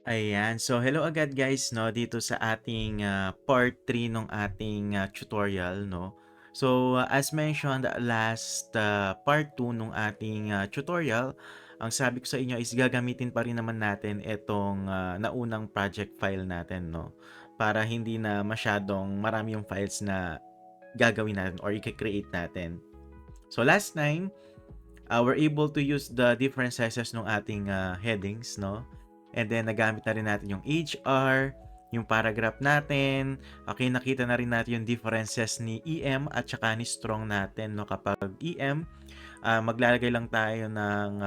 Ayan. So, hello agad guys, no, dito sa ating part 3 ng ating tutorial, no. So, as mentioned last part 2 nung ating tutorial, ang sabi ko sa inyo is gagamitin pa rin naman natin itong naunang project file natin, no. Para hindi na masyadong marami yung files na gagawin natin or i-create natin. So, last time, we're able to use the different sizes ng ating headings, no? And then, nagamit na rin natin yung HR, yung paragraph natin. Okay, nakita na rin natin yung differences ni EM at saka ni strong natin, no? Kapag EM, maglalagay lang tayo ng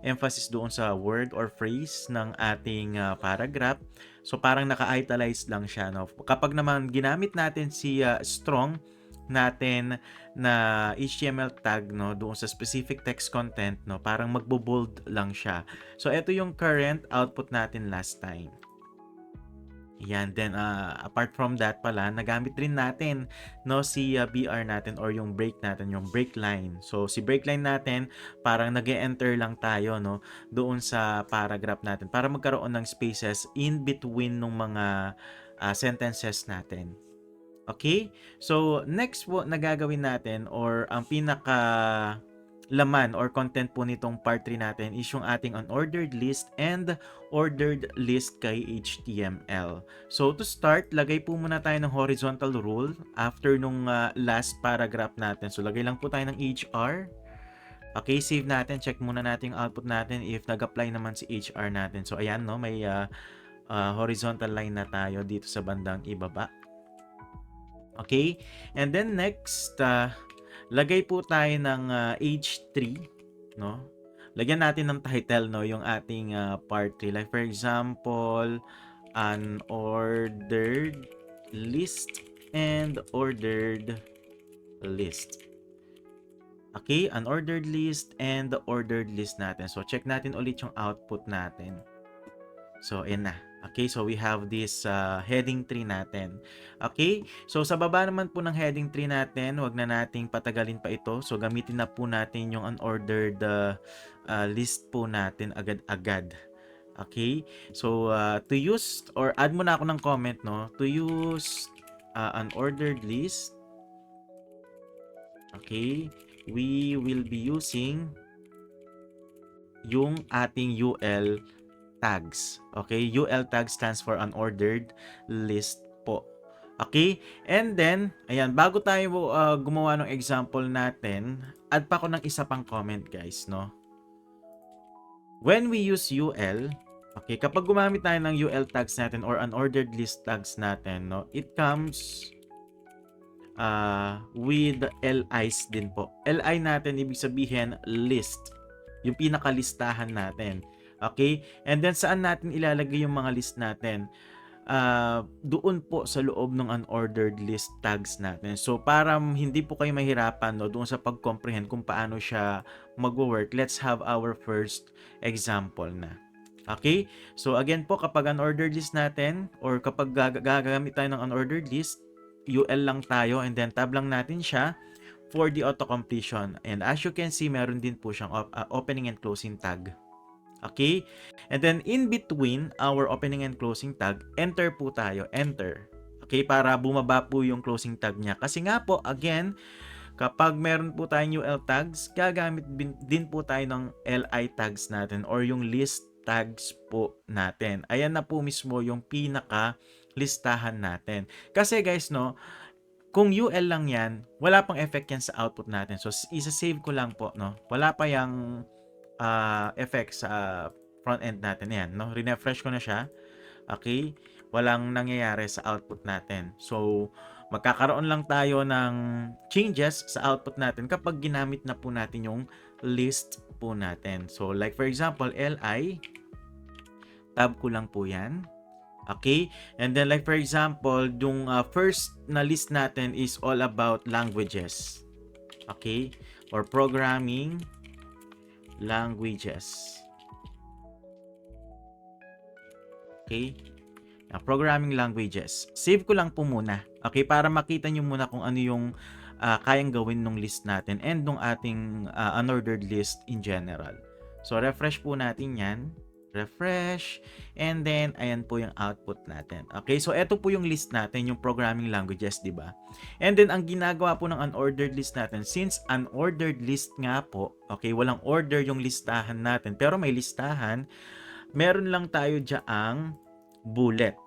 emphasis doon sa word or phrase ng ating paragraph. So, parang naka-italize lang siya, no? Kapag naman ginamit natin si strong natin na HTML tag, no, doon sa specific text content, no, parang magbo-bold lang siya. So ito yung current output natin last time. Yan, then apart from that pala, nagamit rin natin, no, si BR natin or yung break natin, yung break line. So si break line natin, parang nag-enter lang tayo, no, doon sa paragraph natin para magkaroon ng spaces in between ng mga sentences natin. Okay? So, next po na gagawin natin or ang pinaka laman or content po nitong part 3 natin is yung ating unordered list and ordered list kay HTML. So, to start, lagay po muna tayo ng horizontal rule after nung last paragraph natin. So, lagay lang po tayo ng HR. Okay, save natin. Check muna natin yung output natin if nag-apply naman si HR natin. So, ayan, no, may horizontal line na tayo dito sa bandang ibaba. Okay? And then next, lagay po tayo ng H3, no? Lagyan natin ng title, no, yung ating part 3. Like for example, unordered list and ordered list. Okay, unordered list and the ordered list natin. So check natin ulit yung output natin. So, ayan na. Okay, so we have this heading 3 natin. Okay, so sa baba naman po ng heading 3 natin, wag na nating patagalin pa ito. So, gamitin na po natin yung unordered list po natin agad-agad. Okay, so to use or add muna ako ng comment, no? To use unordered list, okay, we will be using yung ating UL tags. Okay? UL tag stands for unordered list po. Okay? And then, ayan, bago tayo gumawa ng example natin, add pa ko ng isa pang comment, guys, no? When we use UL, okay, kapag gumamit tayo ng UL tags natin or unordered list tags natin, no, it comes with LIs din po. LI natin, ibig sabihin, list. Yung pinakalistahan natin. Okay? And then, saan natin ilalagay yung mga list natin? Doon po sa loob ng unordered list tags natin. So, para hindi po kayo mahirapan, no, doon sa pag-comprehend kung paano siya mag-work, let's have our first example na. Okay? So, again po, kapag unordered list natin or kapag gagamit tayo ng unordered list, UL lang tayo and then tab lang natin siya for the auto-completion. And as you can see, meron din po siyang opening and closing tag. Okay? And then, in between our opening and closing tag, enter po tayo. Enter. Okay? Para bumaba po yung closing tag niya. Kasi nga po, again, kapag meron po tayong UL tags, gagamit din po tayo ng LI tags natin or yung list tags po natin. Ayan na po mismo yung pinaka listahan natin. Kasi guys, no, kung UL lang yan, wala pang effect yan sa output natin. So, isa-save ko lang po, no? Wala pa yung effect sa front end natin. Yan, no? Refresh ko na siya. Okay? Walang nangyayari sa output natin. So, magkakaroon lang tayo ng changes sa output natin kapag ginamit na po natin yung list po natin. So, like for example, li, tab ko lang po yan. Okay? And then like for example, yung first na list natin is all about languages. Okay? Or programming languages. Okay? Programming languages. Save ko lang po muna. Okay? Para makita nyo muna kung ano yung kayang gawin ng list natin and ng ating unordered list in general. So, refresh po natin yan. refresh, and then ayan po yung output natin. Okay, so eto po yung list natin, yung programming languages, di ba? And then ang ginagawa po ng unordered list natin, since unordered list nga po, okay, walang order yung listahan natin, pero may listahan, meron lang tayo diyaang bullet.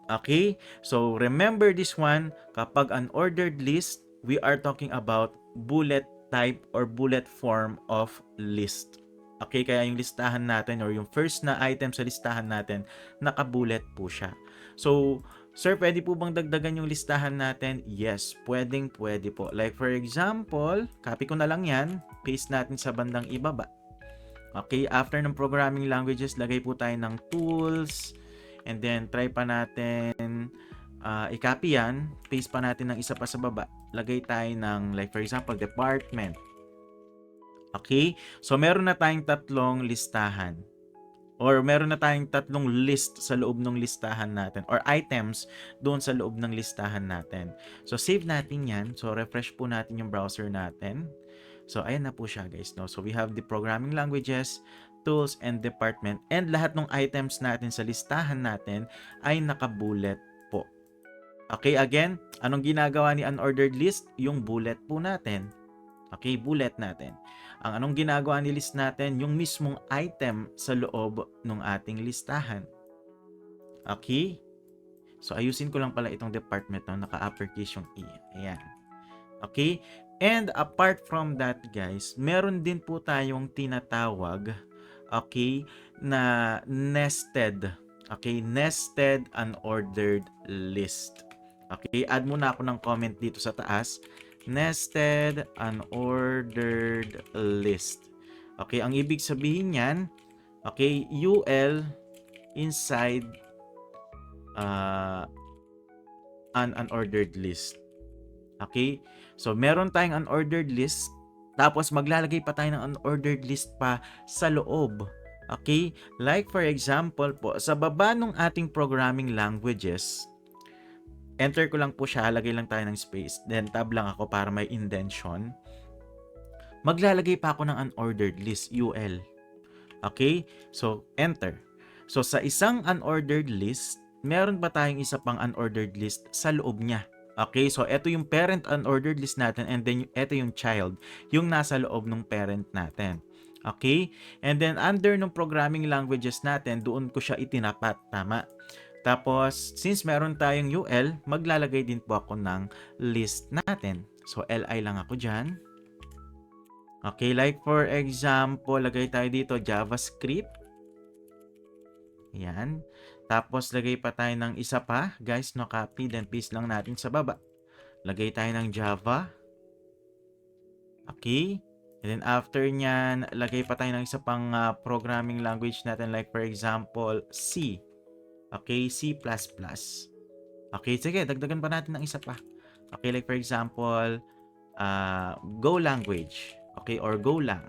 Okay? So remember this one, kapag unordered list, we are talking about bullet type or bullet form of list. Okay, kaya yung listahan natin or yung first na item sa listahan natin, naka-bullet po siya. So, sir, pwede po bang dagdagan yung listahan natin? Yes, pwede po. Like for example, copy ko na lang yan, paste natin sa bandang ibaba. Okay, after ng programming languages, lagay po tayo ng tools, and then try pa natin i-copy yan, paste pa natin ng isa pa sa baba. Lagay tayo ng, like for example, department. Okay? So, meron na tayong tatlong listahan. Or meron na tayong tatlong list sa loob ng listahan natin. Or items doon sa loob ng listahan natin. So, save natin yan. So, refresh po natin yung browser natin. So, ayan na po siya guys. No? So, we have the programming languages, tools, and department. And lahat ng items natin sa listahan natin ay naka-bullet po. Okay, again, anong ginagawa ni unordered list? Yung bullet po natin. Okay, bullet natin. Ang anong ginagawa ni list natin? Yung mismong item sa loob ng ating listahan. Okay? So, ayusin ko lang pala itong department na naka-uppercase yung E. Ayan. Okay? And apart from that, guys, meron din po tayong tinatawag, okay, na nested. Okay? Nested unordered list. Okay? Add muna ako ng comment dito sa taas. Nested unordered list. Okay, ang ibig sabihin niyan, okay, UL inside an unordered list. Okay? So, meron tayong unordered list, tapos maglalagay pa tayo ng unordered list pa sa loob. Okay? Like for example po, sa baba ng ating programming languages, enter ko lang po siya, lagay lang tayo ng space, then tab lang ako para may indentation. Maglalagay pa ako ng unordered list, UL. Okay? So, enter. So, sa isang unordered list, meron pa tayong isa pang unordered list sa loob niya. Okay? So, ito yung parent unordered list natin, and then ito yung child, yung nasa loob ng parent natin. Okay? And then, under ng programming languages natin, doon ko siya itinapat. Tama? Tapos, since meron tayong UL, maglalagay din po ako ng list natin. So, LI lang ako dyan. Okay, like for example, lagay tayo dito JavaScript. Ayan. Tapos, lagay pa tayo ng isa pa. Guys, no, copy, then paste lang natin sa baba. Lagay tayo ng Java. Okay. And then, after nyan, lagay pa tayo ng isa pang programming language natin. Like for example, C. Okay, C++. Okay, sige, dagdagan pa natin ng isa pa. Okay, like for example, Go language. Okay, or Go lang.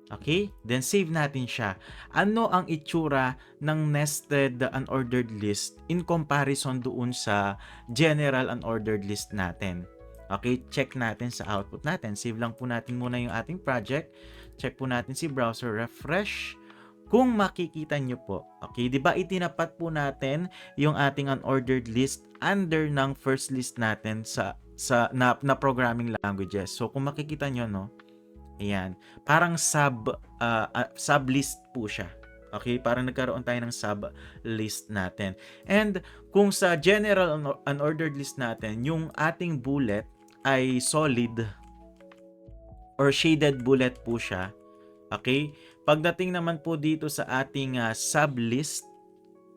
Okay, then save natin siya. Ano ang itsura ng nested unordered list in comparison doon sa general unordered list natin? Okay, check natin sa output natin. Save lang po natin muna yung ating project. Check po natin si browser, refresh. Kung makikita nyo po, okay, di ba itinapat po natin yung ating unordered list under ng first list natin na programming languages. So, kung makikita nyo, no, ayan, parang sub list po siya. Okay, parang nagkaroon tayo ng sub list natin. And kung sa general unordered list natin, yung ating bullet ay solid or shaded bullet po siya. Okay? Pagdating naman po dito sa ating sublist,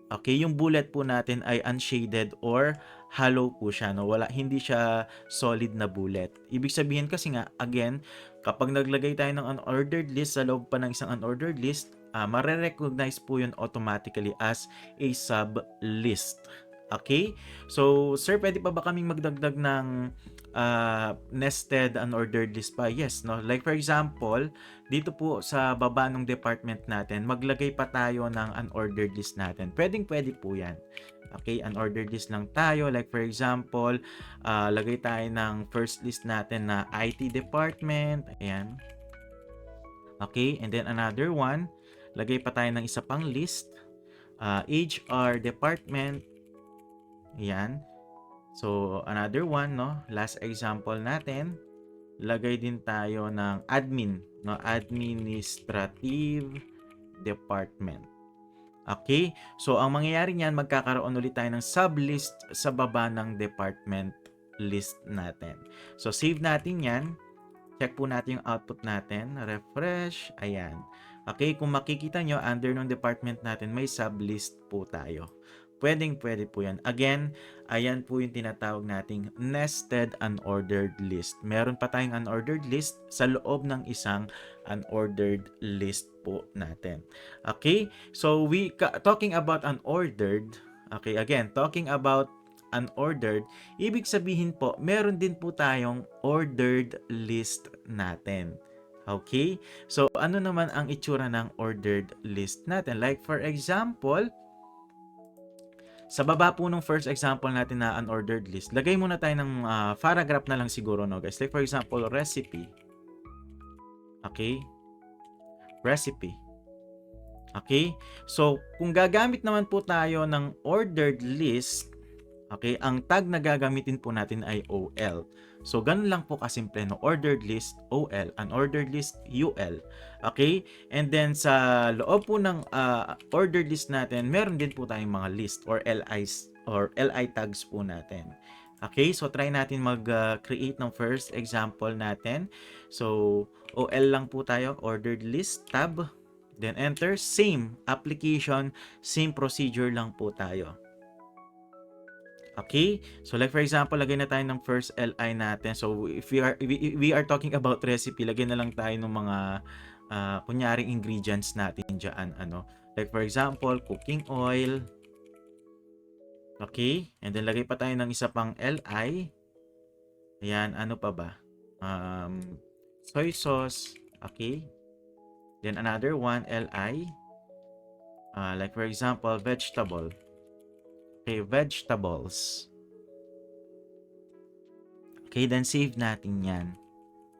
okay, yung bullet po natin ay unshaded or hollow po siya, no? Hindi siya solid na bullet. Ibig sabihin kasi nga, again, kapag naglagay tayo ng unordered list sa loob pa ng isang unordered list, mare-recognize po yun automatically as a sublist. Okay? So, sir, pwede pa ba kaming magdagdag ng nested unordered list pa? Yes, no? Like for example, dito po sa baba ng department natin, maglagay pa tayo ng unordered list natin. Pwede po yan. Okay, unordered list lang tayo. Like for example, lagay tayo ng first list natin na IT department. Ayan. Okay, and then another one. lagay pa tayo ng isa pang list, HR department, yan. So, another one, no? Last example natin, lagay din tayo ng admin, no? Administrative department. Okay? So, ang mangyayari niyan, magkakaroon ulit tayo ng sublist sa baba ng department list natin. So, save natin yan. Check po natin yung output natin. Refresh. Ayan. Okay, kung makikita nyo, under ng department natin, may sublist po tayo. Pwede po yan. Again, ayan po yung tinatawag nating nested unordered list. Meron pa tayong unordered list sa loob ng isang unordered list po natin. Okay? So, talking about unordered, okay, again, talking about unordered, ibig sabihin po, meron din po tayong ordered list natin. Okay? So, ano naman ang itsura ng ordered list natin? Like, for example, sa baba po nung first example natin na unordered list, lagay muna tayo ng paragraph na lang siguro, no guys? Like, for example, recipe. Okay? Recipe. Okay? So, kung gagamit naman po tayo ng ordered list, okay, ang tag na gagamitin po natin ay OL. So, ganun lang po kasimple, no? Ordered list, OL. Unordered list, UL. Okay? And then, sa loob po ng ordered list natin, meron din po tayong mga list or LIs or LI tags po natin. Okay? So, try natin mag-create ng first example natin. So, OL lang po tayo, ordered list, tab. Then, enter. Same application, same procedure lang po tayo. Okay? So like for example, lagay na tayo ng first LI natin. So if we are talking about recipe, lagay na lang tayo ng mga kunyaring ingredients natin diyan, ano. Like for example, cooking oil. Okay? And then lagay pa tayo ng isa pang LI. Ayan, ano pa ba? Soy sauce. Okay? Then another one, LI. Like for example, vegetable. Okay, vegetables. Okay, then save natin yan.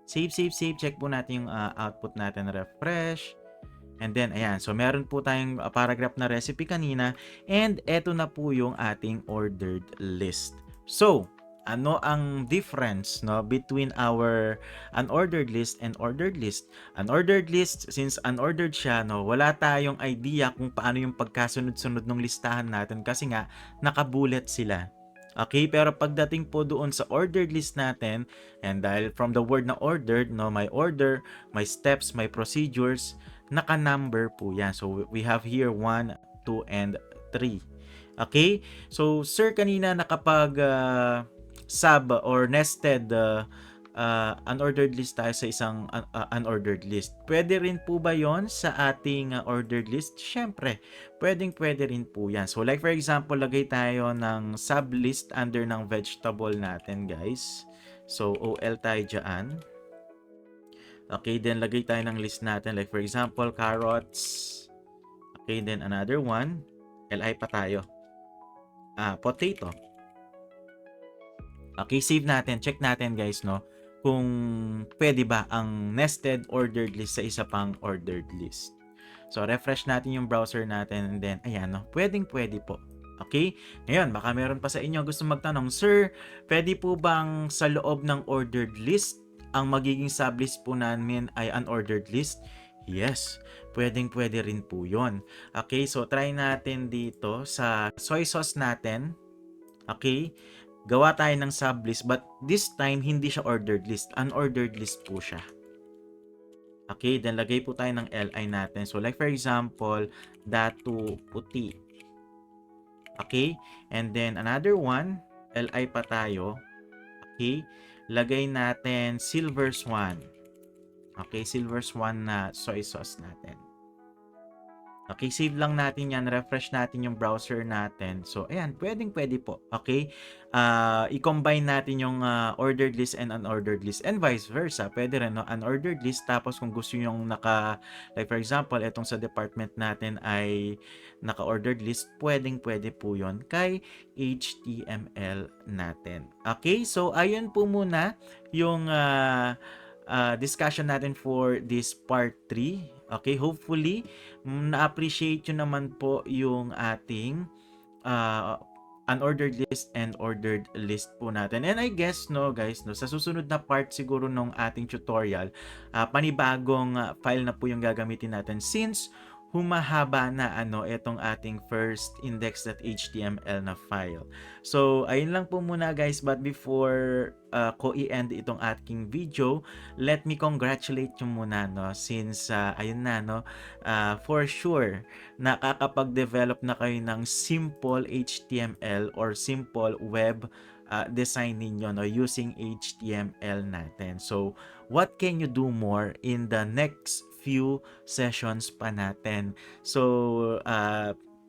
Save. Check po natin yung output natin. Refresh. And then, ayan. So, meron po tayong paragraph na recipe kanina. And eto na po yung ating ordered list. So, ano ang difference, no, between our unordered list and ordered list? Unordered list, since unordered siya, no, wala tayong idea kung paano yung pagkasunod-sunod ng listahan natin kasi nga nakabullet sila. Okay, pero pagdating po doon sa ordered list natin, and dahil from the word na ordered, no, may order, may steps, may procedures, naka-number po yan. So, we have here 1, 2, and 3. Okay? So, sir, kanina nakapag sub or nested unordered list tayo sa isang unordered list. Pwede rin po ba yon sa ating ordered list? Syempre, pwede rin po yan. So like for example, lagay tayo ng sublist under ng vegetable natin, guys. So OL tayo dyan. Okay, then lagay tayo ng list natin. Like for example, carrots. Okay, then another one. LI pa tayo. Potato. Okay, save natin. Check natin, guys, no? Kung pwede ba ang nested ordered list sa isa pang ordered list. So, refresh natin yung browser natin and then, ayan, no? Pwede po. Okay? Ngayon, baka meron pa sa inyo gusto magtanong, Sir, pwede po bang sa loob ng ordered list, ang magiging sublist po namin ay unordered list? Yes, pwede rin po yon. Okay, so try natin dito sa soy sauce natin. Okay? Gawa tayo ng sublist but this time hindi siya ordered list. Unordered list po siya. Okay, then lagay po tayo ng LI natin. So like for example, datu puti. Okay, and then another one, LI pa tayo. Okay, lagay natin silver swan. Okay, silver swan na soy sauce natin. Okay, save lang natin yan. Refresh natin yung browser natin. So, ayan, pwede po. Okay? I-combine natin yung ordered list and unordered list. And vice versa. Pwede rin, no? Unordered list. Tapos, kung gusto yung like for example, itong sa department natin ay naka-ordered list, pwede po yun kay HTML natin. Okay? So, ayun po muna yung discussion natin for this part 3. Okay, hopefully, na-appreciate nyo naman po yung ating uh, unordered list and ordered list po natin. And I guess, no, guys, no, sa susunod na part siguro ng ating tutorial, panibagong file na po yung gagamitin natin since humahaba na itong ating first index.html na file. So, ayun lang po muna guys, but before ko i-end itong ating video, let me congratulate you muna, no, since ayun na, no, for sure nakakapag-develop na kayo ng simple HTML or simple web design ninyo, no, using HTML natin. So, what can you do more in the next few sessions pa natin? So,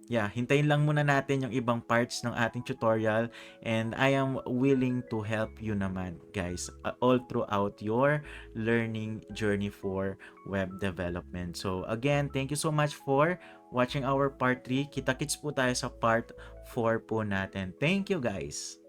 yeah, hintayin lang muna natin yung ibang parts ng ating tutorial, and I am willing to help you naman, guys, all throughout your learning journey for web development. So, again, thank you so much for watching our part 3. Kita-kits po tayo sa part 4 po natin. Thank you, guys!